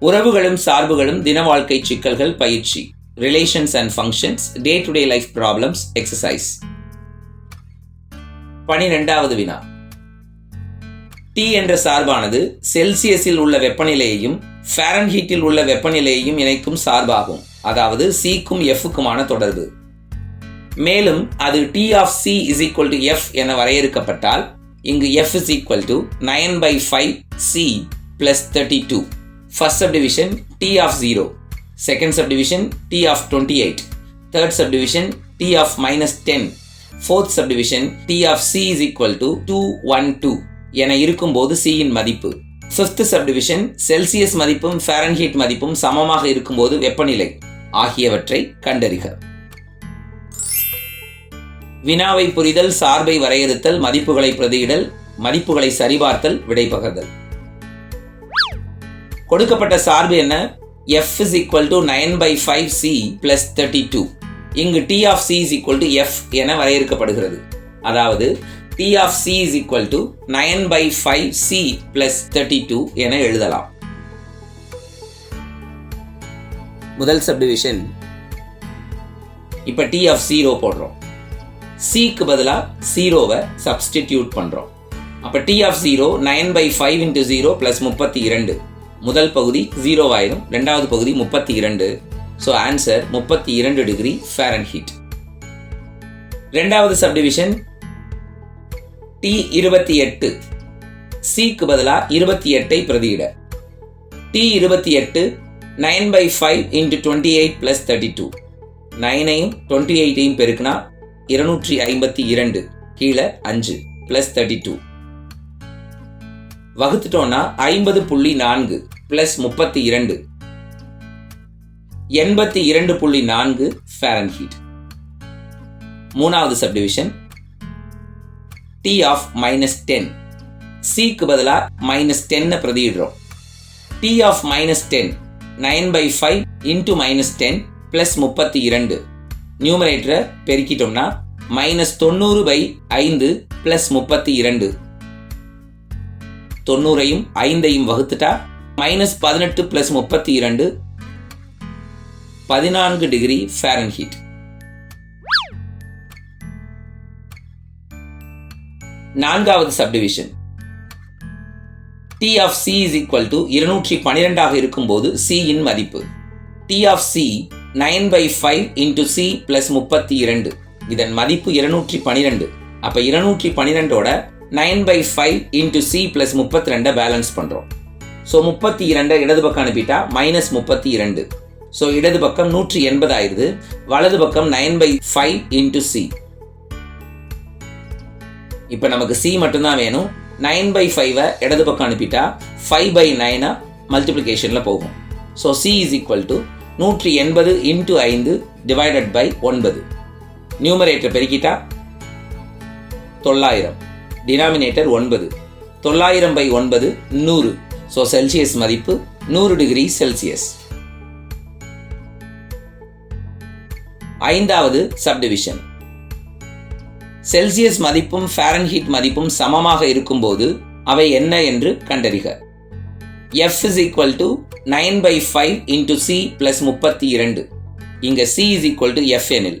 உறவுகளும் சார்புகளும் தின வாழ்க்கை சிக்கல்கள் பயிற்சி. Relations and functions, day to day life problems exercise. 12வது வினா. T என்ற சார்பானது செல்சியஸில் உள்ள வெப்பநிலையையும் ஃபாரன்ஹீட்டில் உள்ள வெப்பநிலையையும் இணைக்கும் சார்பாகும். அதாவது Cக்கும் Fக்குமான தொடர்பு. மேலும் அது T of C is equal to F என வரையறுக்கப்பட்டால் இங்கு F is equal to 9/5C plus 32. First subdivision T of 0, second subdivision T of 28, third subdivision T of minus 10, fourth subdivision T of C is equal to 212 என இருக்கும்போது C இன் மதிப்பு. Fifth subdivision Celsius மதிப்பும் Fahrenheit மதிப்பும் சமமாக இருக்கும்போது வெப்பநிலை ஆகியவற்றை கண்டறிக. வினாவை புரிதல், சார்பை வரையறுத்தல், மதிப்புகளை பிரதியிடல், மதிப்புகளை சரிபார்த்தல், விடைபகர்தல். கொடுக்கப்பட்ட சார்பு என்ன? F is equal to 9/5C plus 32. இங்கு T of C is equal to F என வரையறுக்கப்படுகிறது. அதாவது T of C is equal to 9/5C plus 32 என எழுதலாம். முதல் சப்டிவிஷன். இப்ப T of 0 போடுறோம். Cக்கு பதிலா 0வை சப்ஸ்டிடியூட் பண்றோம். அப்ப T of 0 9/5 into 0 plus 32. முதல் பகுதி 0 ஆயிரும், இரண்டாவது பகுதி 32. So answer 32 degree Fahrenheit. இரண்டாவது சப்டிவிஷன் T28. Cக்கு பதிலா 28ஐ பிரதியிட. T28 9/5 into 28 plus 32. 9ஐயும் 28ஐயும் பெருக்கினா 252, கீழே 5 plus 32. வகுத்துட்டோம்னா 50.4 plus 32, 82.4 Fahrenheit. மூணாவது சப்டிவிஷன் T of minus 10. Cக்கு பதிலா -10 பிரதியிடுறோம். T of -10 9/5 into -10 plus 32. நியூமரேட்டரை பெருக்கிட்டோம்னா -90/5 plus 32. 90ஐயும் 5ஐயும் வகுத்துட்டா -18 plus 32 14 degree Fahrenheit. நான்காவது subdivision. T of C is equal to 212 இருக்கும்போது C இன் மதிப்பு. T of C 9/5 into C plus 32. இதன் மதிப்பு 212. அப்ப 212ஓட 9/5 into C plus 32 பேலன்ஸ் பண்றோம். ஸோ 32 இடது பக்கம் அனுப்பிட்டா -32. ஸோ இடது பக்கம் 180 ஆயிருது, வலது பக்கம் 9/5 into C. இப்ப நமக்கு C மட்டும்தான் வேணும். 9/5 இடது பக்கம் அனுப்பிட்டா 5/9 மல்டிப்ளிகேஷன்ல போகும். So C is equal to 180 into 5 divided by 9. Numerator பெருக்கிட்டா 900, டினாமினேட்டர் 9. 900/9 100. ஸோ செல்சியஸ் மதிப்பு 100 டிகிரி செல்சியஸ். ஐந்தாவது சப்டிவிஷன். செல்சியஸ் மதிப்பும் ஃபாரன்ஹீட் மதிப்பும் சமமாக இருக்கும்போது அவை என்ன என்று கண்டறிக. F is equal to 9/5 into C plus 32. இங்க C is equal to F எனில்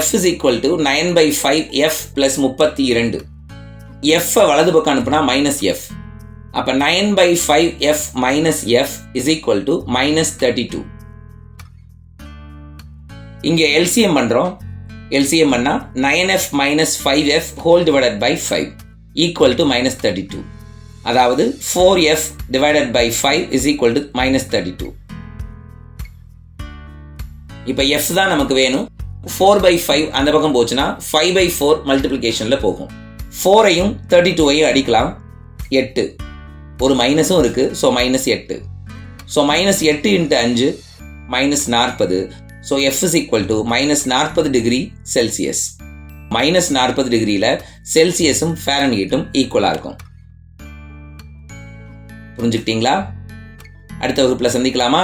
F is equal to 9/5 F plus 32. F வலது பக்கம் அனுப்புனா -F. அப்ப 9/5 F minus F is equal to -32. இங்க LCM பண்றோம். LCM பண்ணா 9F minus 5F whole divided by 5 equal to -32. அதாவது 4F divided by 5 is equal to -32. இப்ப F தான் நமக்கு வேணும். 4/5 அந்த பக்கம் போச்சுன்னா 5/4 மல்டிப்ளிகேஷன்ல போகும். 4ஐயும் 32ஐயும் அடிக்கலாம். 8, ஒரு மைனஸும் இருக்கு. So -8. So -8 into 5 -40. So F is equal to -40 degree Celsius. -40 டிகிரியில செல்சியஸும் ஃபாரன்ஹீட்டும் ஈக்குவலா இருக்கும். புரிஞ்சுக்கிட்டீங்களா? அடுத்த வகுப்புல சந்திக்கலாமா?